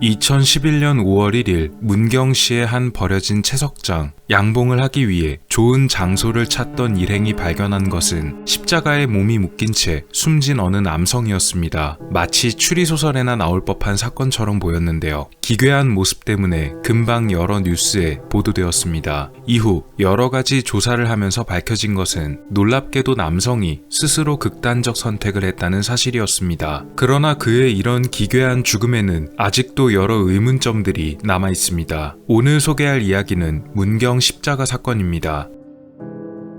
2011년 5월 1일 문경시의 한 버려진 채석장, 양봉을 하기 위해 좋은 장소를 찾던 일행이 발견한 것은 십자가에 몸이 묶인 채 숨진 어느 남성이었습니다. 마치 추리소설에나 나올 법한 사건처럼 보였는데요. 기괴한 모습 때문에 금방 여러 뉴스에 보도되었습니다. 이후 여러 가지 조사를 하면서 밝혀진 것은 놀랍게도 남성이 스스로 극단적 선택을 했다는 사실이었습니다. 그러나 그의 이런 기괴한 죽음에는 아직도 여러 의문점들이 남아 있습니다. 오늘 소개할 이야기는 문경 십자가 사건입니다.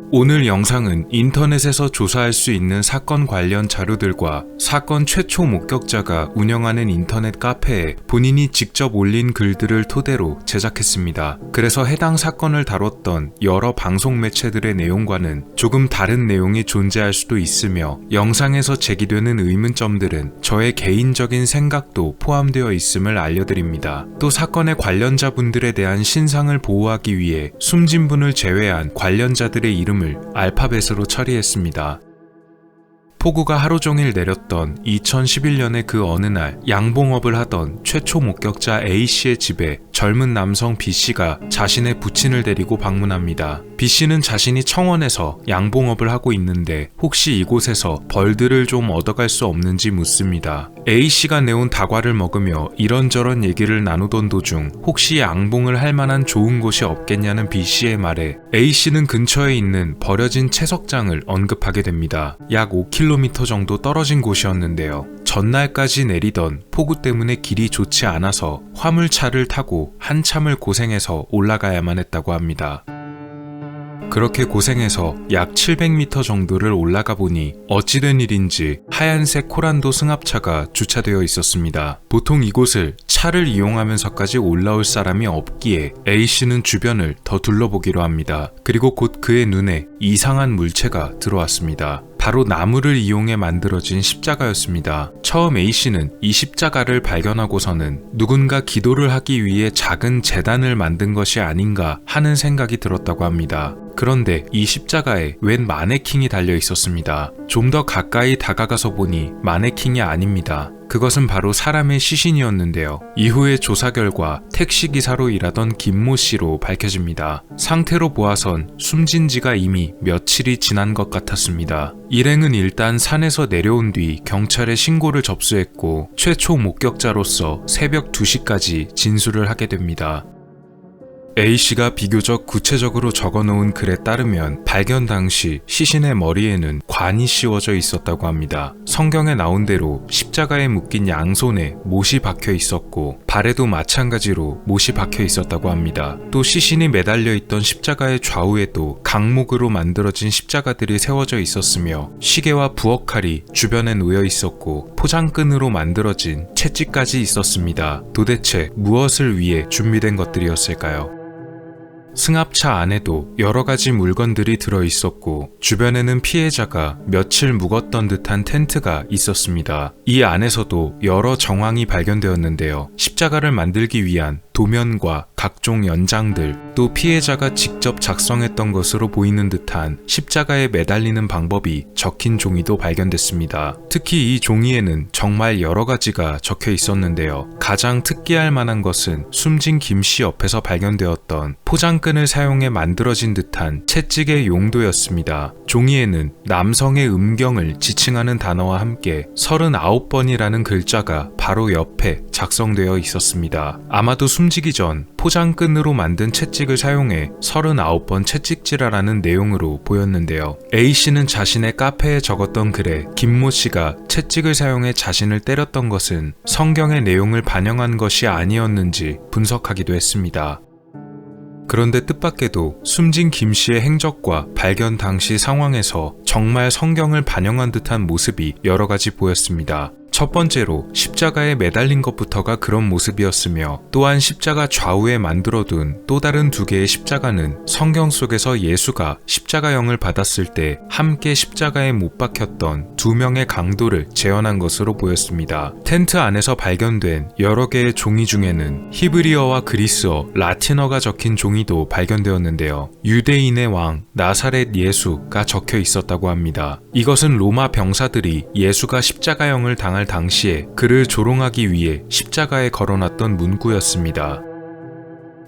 오늘 영상은 인터넷에서 조사할 수 있는 사건 관련 자료들과 사건 최초 목격자가 운영하는 인터넷 카페에 본인이 직접 올린 글들을 토대로 제작했습니다. 그래서 해당 사건을 다뤘던 여러 방송 매체들의 내용과는 조금 다른 내용이 존재할 수도 있으며, 영상에서 제기되는 의문점들은 저의 개인적인 생각도 포함되어 있음을 알려드립니다. 또 사건의 관련자분들에 대한 신상을 보호하기 위해 숨진 분을 제외한 관련자들의 이름을 알파벳으로 처리했습니다. 폭우가 하루 종일 내렸던 2011년의 그 어느 날, 양봉업을 하던 최초 목격자 A씨의 집에 젊은 남성 B씨가 자신의 부친을 데리고 방문합니다. B씨는 자신이 청원에서 양봉업을 하고 있는데 혹시 이곳에서 벌들을 좀 얻어갈 수 없는지 묻습니다. A씨가 내온 다과를 먹으며 이런저런 얘기를 나누던 도중 혹시 양봉을 할 만한 좋은 곳이 없겠냐는 B씨의 말에 A씨는 근처에 있는 버려진 채석장을 언급하게 됩니다. 약 5km 정도 떨어진 곳이었는데요. 전날까지 내리던 폭우 때문에 길이 좋지 않아서 화물차를 타고 한참을 고생해서 올라가야만 했다고 합니다. 그렇게 고생해서 약 700m 정도를 올라가 보니 어찌된 일인지 하얀색 코란도 승합차가 주차되어 있었습니다. 보통 이곳을 차를 이용하면서까지 올라올 사람이 없기에 A씨는 주변을 더 둘러보기로 합니다. 그리고 곧 그의 눈에 이상한 물체가 들어왔습니다. 바로 나무를 이용해 만들어진 십자가였습니다. 처음 A씨는 이 십자가를 발견하고서는 누군가 기도를 하기 위해 작은 제단을 만든 것이 아닌가 하는 생각이 들었다고 합니다. 그런데 이 십자가에 웬 마네킹이 달려 있었습니다. 좀 더 가까이 다가가서 보니 마네킹이 아닙니다. 그것은 바로 사람의 시신이었는데요. 이후의 조사 결과 택시기사로 일하던 김모 씨로 밝혀집니다. 상태로 보아선 숨진 지가 이미 며칠이 지난 것 같았습니다. 일행은 일단 산에서 내려온 뒤 경찰에 신고를 접수했고 최초 목격자로서 새벽 2시까지 진술을 하게 됩니다. A씨가 비교적 구체적으로 적어놓은 글에 따르면 발견 당시 시신의 머리에는 관이 씌워져 있었다고 합니다. 성경에 나온 대로 십자가에 묶인 양손에 못이 박혀 있었고 발에도 마찬가지로 못이 박혀 있었다고 합니다. 또 시신이 매달려 있던 십자가의 좌우에도 강목으로 만들어진 십자가들이 세워져 있었으며 시계와 부엌칼이 주변에 놓여 있었고 포장끈으로 만들어진 채찍까지 있었습니다. 도대체 무엇을 위해 준비된 것들이었을까요? 승합차 안에도 여러 가지 물건들이 들어있었고 주변에는 피해자가 며칠 묵었던 듯한 텐트가 있었습니다. 이 안에서도 여러 정황이 발견되었는데요. 십자가를 만들기 위한 도면과 각종 연장들, 또 피해자가 직접 작성했던 것으로 보이는 듯한 십자가에 매달리는 방법이 적힌 종이도 발견됐습니다. 특히 이 종이에는 정말 여러 가지가 적혀 있었는데요. 가장 특기할 만한 것은 숨진 김씨 옆에서 발견되었던 포장끈을 사용해 만들어진 듯한 채찍의 용도였습니다. 종이에는 남성의 음경을 지칭하는 단어와 함께 39번이라는 글자가 바로 옆에 작성되어 있었습니다. 아마도 숨지기 전 포장끈으로 만든 채찍을 사용해 39번 채찍질하라는 내용으로 보였는데요. A씨는 자신의 카페에 적었던 글에 김모 씨가 채찍을 사용해 자신을 때렸던 것은 성경의 내용을 반영한 것이 아니었는지 분석하기도 했습니다. 그런데 뜻밖에도 숨진 김씨의 행적과 발견 당시 상황에서 정말 성경을 반영한 듯한 모습이 여러 가지 보였습니다. 첫 번째로 십자가에 매달린 것부터가 그런 모습이었으며, 또한 십자가 좌우에 만들어둔 또 다른 두 개의 십자가는 성경 속에서 예수가 십자가형을 받았을 때 함께 십자가에 못 박혔던 두 명의 강도를 재현한 것으로 보였습니다. 텐트 안에서 발견된 여러 개의 종이 중에는 히브리어와 그리스어, 라틴어가 적힌 종이도 발견되었는데요. 유대인의 왕, 나사렛 예수가 적혀 있었다고 합니다. 이것은 로마 병사들이 예수가 십자가형을 당할 당시에 그를 조롱하기 위해 십자가에 걸어놨던 문구였습니다.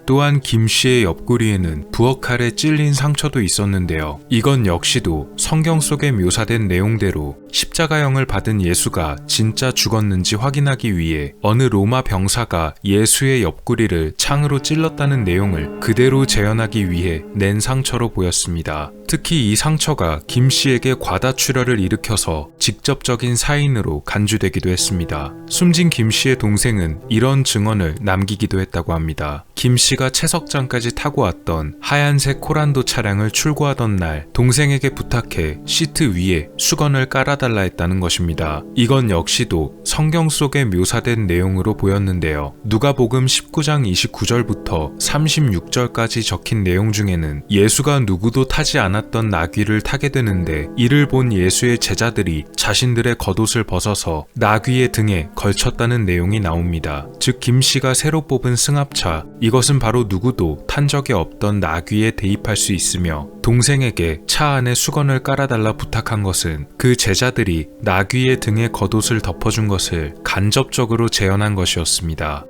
또한 김 씨의 옆구리에는 부엌칼에 찔린 상처도 있었는데요. 이건 역시도 성경 속에 묘사된 내용대로 십자가형을 받은 예수가 진짜 죽었는지 확인하기 위해 어느 로마 병사가 예수의 옆구리를 창으로 찔렀다는 내용을 그대로 재현하기 위해 낸 상처로 보였습니다. 특히 이 상처가 김 씨에게 과다출혈을 일으켜서 직접적인 사인으로 간주되기도 했습니다. 숨진 김 씨의 동생은 이런 증언을 남기기도 했다고 합니다. 김 씨가 채석장까지 타고 왔던 하얀색 코란도 차량을 출고하던 날 동생에게 부탁해 시트 위에 수건을 깔아달라 했다는 것입니다. 이건 역시도 성경 속에 묘사된 내용으로 보였는데요. 누가복음 19장 29절부터 36절까지 적힌 내용 중에는 예수가 누구도 타지 않았던 나귀를 타게 되는데 이를 본 예수의 제자들이 자신들의 겉옷을 벗어서 나귀의 등에 걸쳤다는 내용이 나옵니다. 즉 김 씨가 새로 뽑은 승합차, 이것은 바로 누구도 탄 적이 없던 나귀에 대입할 수 있으며 동생에게 차 안에 수건을 깔아달라 부탁한 것은 그 제자들이 나귀의 등에 겉옷을 덮어준 것을 간접적으로 재현한 것이었습니다.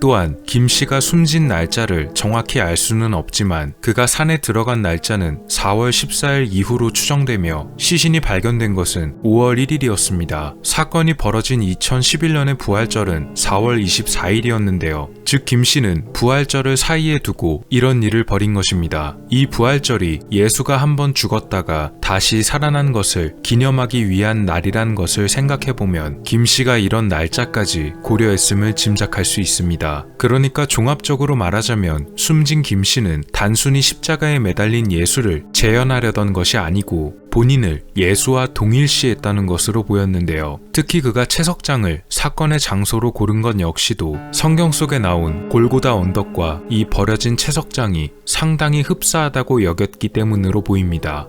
또한 김 씨가 숨진 날짜를 정확히 알 수는 없지만 그가 산에 들어간 날짜는 4월 14일 이후로 추정되며 시신이 발견된 것은 5월 1일이었습니다. 사건이 벌어진 2011년의 부활절은 4월 24일이었는데요. 즉 김 씨는 부활절을 사이에 두고 이런 일을 벌인 것입니다. 이 부활절이 예수가 한번 죽었다가 다시 살아난 것을 기념하기 위한 날이란 것을 생각해보면 김 씨가 이런 날짜까지 고려했음을 짐작할 수 있습니다. 그러니까 종합적으로 말하자면 숨진 김 씨는 단순히 십자가에 매달린 예수를 재현하려던 것이 아니고 본인을 예수와 동일시했다는 것으로 보였는데요. 특히 그가 채석장을 사건의 장소로 고른 것 역시도 성경 속에 나온 골고다 언덕과 이 버려진 채석장이 상당히 흡사하다고 여겼기 때문으로 보입니다.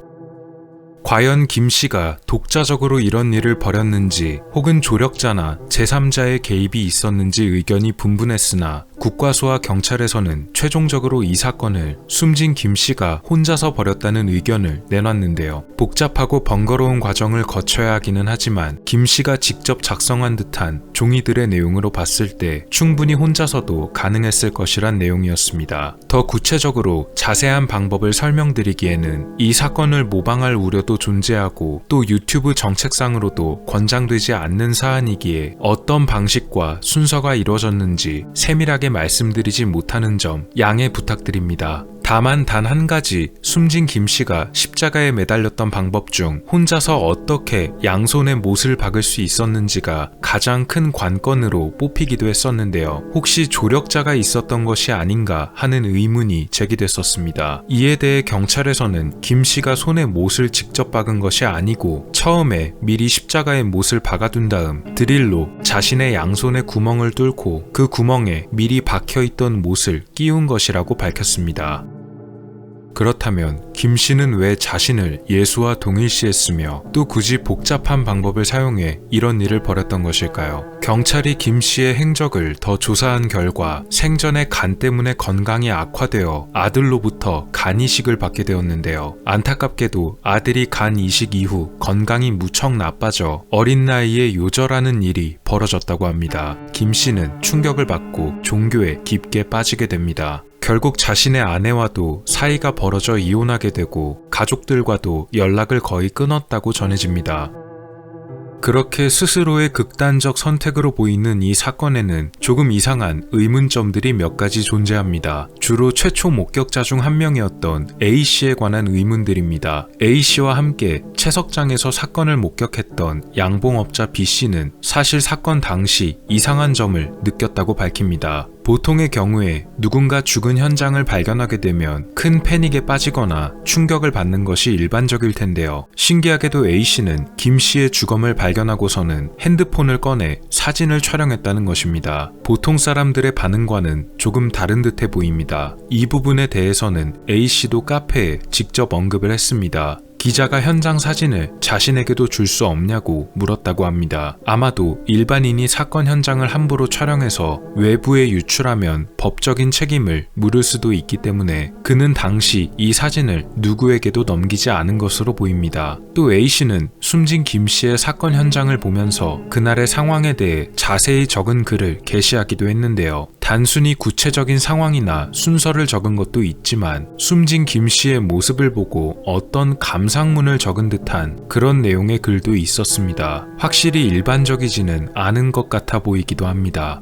과연 김 씨가 독자적으로 이런 일을 벌였는지 혹은 조력자나 제3자의 개입이 있었는지 의견이 분분했으나 국과수와 경찰에서는 최종적으로 이 사건을 숨진 김 씨가 혼자서 벌였다는 의견을 내놨는데요. 복잡하고 번거로운 과정을 거쳐야 하기는 하지만 김 씨가 직접 작성한 듯한 종이들의 내용으로 봤을 때 충분히 혼자서도 가능했을 것이란 내용이었습니다. 더 구체적으로 자세한 방법을 설명드리기에는 이 사건을 모방할 우려도 존재하고 또 유튜브 정책상으로도 권장되지 않는 사안이기에 어떤 방식과 순서가 이루어졌는지 세밀하게 말씀드리지 못하는 점 양해 부탁드립니다. 다만 단 한 가지, 숨진 김 씨가 십자가에 매달렸던 방법 중 혼자서 어떻게 양손에 못을 박을 수 있었는지가 가장 큰 관건으로 뽑히기도 했었는데요. 혹시 조력자가 있었던 것이 아닌가 하는 의문이 제기됐었습니다. 이에 대해 경찰에서는 김 씨가 손에 못을 직접 박은 것이 아니고 처음에 미리 십자가에 못을 박아둔 다음 드릴로 자신의 양손에 구멍을 뚫고 그 구멍에 미리 박혀있던 못을 끼운 것이라고 밝혔습니다. 그렇다면 김 씨는 왜 자신을 예수와 동일시했으며 또 굳이 복잡한 방법을 사용해 이런 일을 벌였던 것일까요? 경찰이 김 씨의 행적을 더 조사한 결과 생전에 간 때문에 건강이 악화되어 아들로부터 간 이식을 받게 되었는데요. 안타깝게도 아들이 간 이식 이후 건강이 무척 나빠져 어린 나이에 요절하는 일이 벌어졌다고 합니다. 김 씨는 충격을 받고 종교에 깊게 빠지게 됩니다. 결국 자신의 아내와도 사이가 벌어져 이혼하게 되고 가족들과도 연락을 거의 끊었다고 전해집니다. 그렇게 스스로의 극단적 선택으로 보이는 이 사건에는 조금 이상한 의문점들이 몇 가지 존재합니다. 주로 최초 목격자 중 한 명이었던 A씨에 관한 의문들입니다. A씨와 함께 채석장에서 사건을 목격했던 양봉업자 B씨는 사실 사건 당시 이상한 점을 느꼈다고 밝힙니다. 보통의 경우에 누군가 죽은 현장을 발견하게 되면 큰 패닉에 빠지거나 충격을 받는 것이 일반적일 텐데요. 신기하게도 A씨는 김씨의 주검을 발견하고서는 핸드폰을 꺼내 사진을 촬영했다는 것입니다. 보통 사람들의 반응과는 조금 다른 듯해 보입니다. 이 부분에 대해서는 A씨도 카페에 직접 언급을 했습니다. 기자가 현장 사진을 자신에게도 줄 수 없냐고 물었다고 합니다. 아마도 일반인이 사건 현장을 함부로 촬영해서 외부에 유출하면 법적인 책임을 물을 수도 있기 때문에 그는 당시 이 사진을 누구에게도 넘기지 않은 것으로 보입니다. 또 A씨는 숨진 김씨의 사건 현장을 보면서 그날의 상황에 대해 자세히 적은 글을 게시하기도 했는데요. 단순히 구체적인 상황이나 순서를 적은 것도 있지만 숨진 김씨의 모습을 보고 어떤 감상문을 적은 듯한 그런 내용의 글도 있었습니다. 확실히 일반적이지는 않은 것 같아 보이기도 합니다.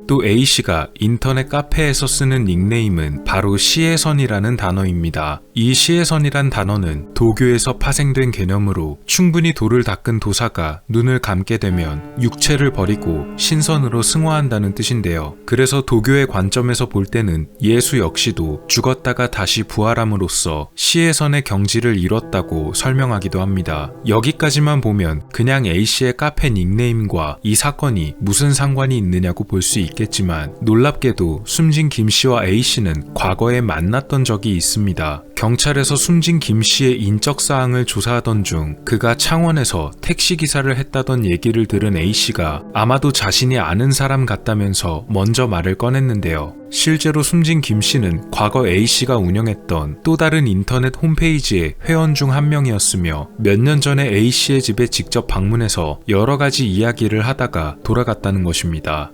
또 A씨가 인터넷 카페에서 쓰는 닉네임은 바로 시혜선이라는 단어입니다. 이 시혜선이란 단어는 도교에서 파생된 개념으로 충분히 도를 닦은 도사가 눈을 감게 되면 육체를 버리고 신선으로 승화한다는 뜻인데요. 그래서 도교의 관점에서 볼 때는 예수 역시도 죽었다가 다시 부활함으로써 시혜선의 경지를 이뤘다고 설명하기도 합니다. 여기까지만 보면 그냥 A씨의 카페 닉네임과 이 사건이 무슨 상관이 있느냐고 볼 수 있겠지만 놀랍게도 숨진 김씨와 A씨는 과거에 만났던 적이 있습니다. 경찰에서 숨진 김씨의 인적사항을 조사하던 중 그가 창원에서 택시기사를 했다던 얘기를 들은 A씨가 아마도 자신이 아는 사람 같다면서 먼저 말을 꺼냈는데요. 실제로 숨진 김씨는 과거 A씨가 운영했던 또 다른 인터넷 홈페이지의 회원 중 한 명이었으며 몇 년 전에 A씨의 집에 직접 방문해서 여러 가지 이야기를 하다가 돌아갔다는 것입니다.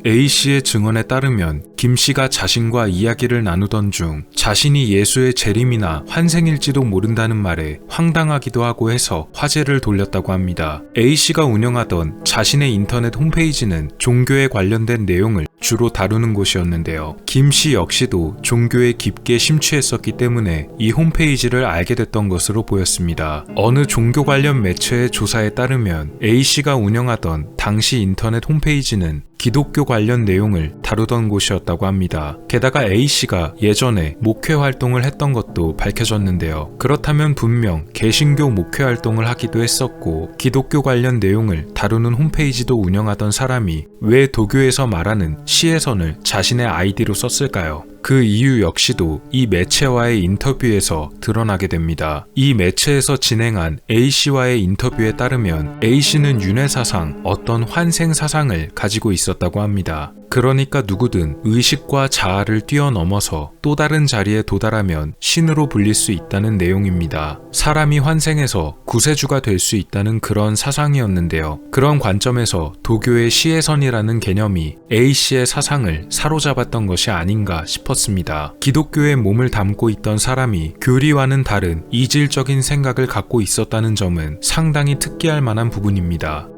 A씨의 증언에 따르면 김씨가 자신과 이야기를 나누던 중 자신이 예수의 재림이나 환생일지도 모른다는 말에 황당하기도 하고 해서 화제를 돌렸다고 합니다. A씨가 운영하던 자신의 인터넷 홈페이지는 종교에 관련된 내용을 주로 다루는 곳이었는데요. 김씨 역시도 종교에 깊게 심취했었기 때문에 이 홈페이지를 알게 됐던 것으로 보였습니다. 어느 종교 관련 매체의 조사에 따르면 A씨가 운영하던 당시 인터넷 홈페이지는 기독교 관련 내용을 다루던 곳이었다고 합니다. 게다가 A씨가 예전에 목회 활동을 했던 것도 밝혀졌는데요. 그렇다면 분명 개신교 목회 활동을 하기도 했었고 기독교 관련 내용을 다루는 홈페이지도 운영하던 사람이 왜 도교에서 말하는 시혜선을 자신의 아이디로 썼을까요? 그 이유 역시도 이 매체와의 인터뷰에서 드러나게 됩니다. 이 매체에서 진행한 A씨와의 인터뷰에 따르면 A씨는 윤회사상, 어떤 환생사상을 가지고 있었다고 합니다. 그러니까 누구든 의식과 자아를 뛰어넘어서 또 다른 자리에 도달하면 신으로 불릴 수 있다는 내용입니다. 사람이 환생해서 구세주가 될 수 있다는 그런 사상이었는데요. 그런 관점에서 도교의 시혜선이라는 개념이 A씨의 사상을 사로잡았던 것이 아닌가 싶었습니다. 기독교에 몸을 담고 있던 사람이 교리와는 다른 이질적인 생각을 갖고 있었다는 점은 상당히 특기할 만한 부분입니다.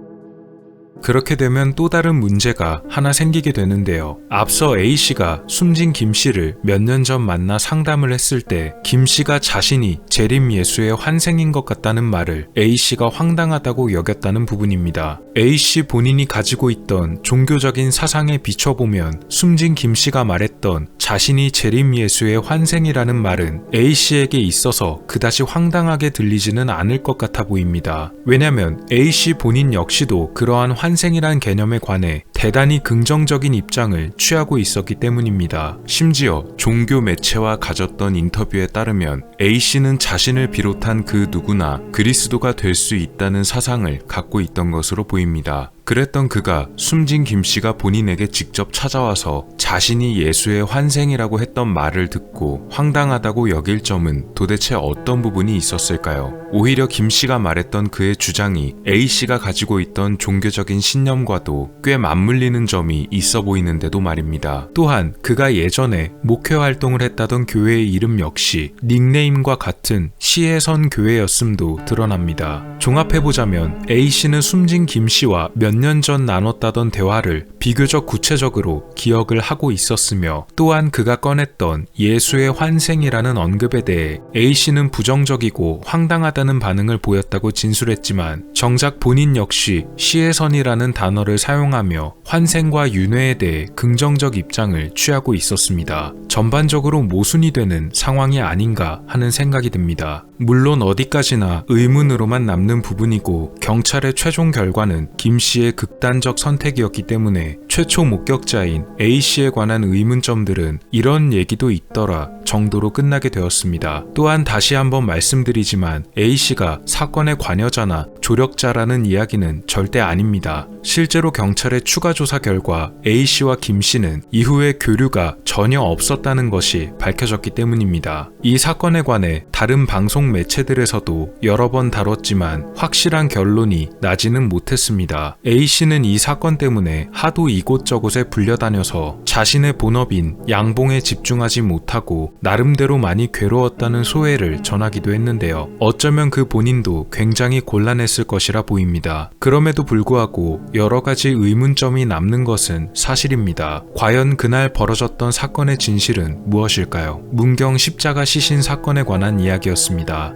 그렇게 되면 또 다른 문제가 하나 생기게 되는데요. 앞서 A씨가 숨진 김씨를 몇 년 전 만나 상담을 했을 때 김씨가 자신이 재림 예수의 환생인 것 같다는 말을 A씨가 황당하다고 여겼다는 부분입니다. A씨 본인이 가지고 있던 종교적인 사상에 비춰보면 숨진 김씨가 말했던 자신이 재림 예수의 환생이라는 말은 A씨에게 있어서 그다지 황당하게 들리지는 않을 것 같아 보입니다. 왜냐면 A씨 본인 역시도 그러한 환생이란 개념에 관해 대단히 긍정적인 입장을 취하고 있었기 때문입니다. 심지어 종교 매체와 가졌던 인터뷰에 따르면 A씨는 자신을 비롯한 그 누구나 그리스도가 될 수 있다는 사상을 갖고 있던 것으로 보입니다. 그랬던 그가 숨진 김씨가 본인에게 직접 찾아와서 자신이 예수의 환생이라고 했던 말을 듣고 황당하다고 여길 점은 도대체 어떤 부분이 있었을까요? 오히려 김씨가 말했던 그의 주장이 A씨가 가지고 있던 종교적인 신념과도 꽤 맞물리는 점이 있어 보이는데도 말입니다. 또한 그가 예전에 목회 활동을 했다던 교회의 이름 역시 닉네임과 같은 시혜선 교회였음도 드러납니다. 종합해보자면 A씨는 숨진 김씨와 몇 년 전 나눴다던 대화를 비교적 구체적으로 기억을 하고 있었으며 또한 그가 꺼냈던 예수의 환생이라는 언급에 대해 A씨는 부정적이고 황당하다는 반응을 보였다고 진술했지만 정작 본인 역시 시혜선이라는 단어를 사용하며 환생과 윤회에 대해 긍정적 입장을 취하고 있었습니다. 전반적으로 모순이 되는 상황이 아닌가 하는 생각이 듭니다. 물론 어디까지나 의문으로만 남는 부분이고 경찰의 최종 결과는 김씨의 A씨의 극단적 선택이었기 때문에 최초 목격자인 A씨에 관한 의문점들은 이런 얘기도 있더라 정도로 끝나게 되었습니다. 또한 다시 한번 말씀드리지만 A씨가 사건의 관여자나 조력자라는 이야기는 절대 아닙니다. 실제로 경찰의 추가 조사 결과 A씨와 김씨는 이후에 교류가 전혀 없었다는 것이 밝혀졌기 때문입니다. 이 사건에 관해 다른 방송 매체들에서도 여러 번 다뤘지만 확실한 결론이 나지는 못했습니다. A씨는 이 사건 때문에 하도 이곳저곳에 불려다녀서 자신의 본업인 양봉에 집중하지 못하고 나름대로 많이 괴로웠다는 소회를 전하기도 했는데요. 어쩌면 그 본인도 굉장히 곤란했을 것이라 보입니다. 그럼에도 불구하고 여러 가지 의문점이 남는 것은 사실입니다. 과연 그날 벌어졌던 사건의 진실은 무엇일까요? 문경 십자가 시신 사건에 관한 이야기였습니다.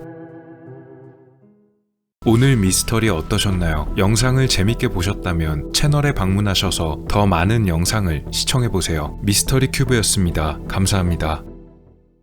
오늘 미스터리 어떠셨나요? 영상을 재밌게 보셨다면 채널에 방문하셔서 더 많은 영상을 시청해보세요. 미스터리 큐브였습니다. 감사합니다.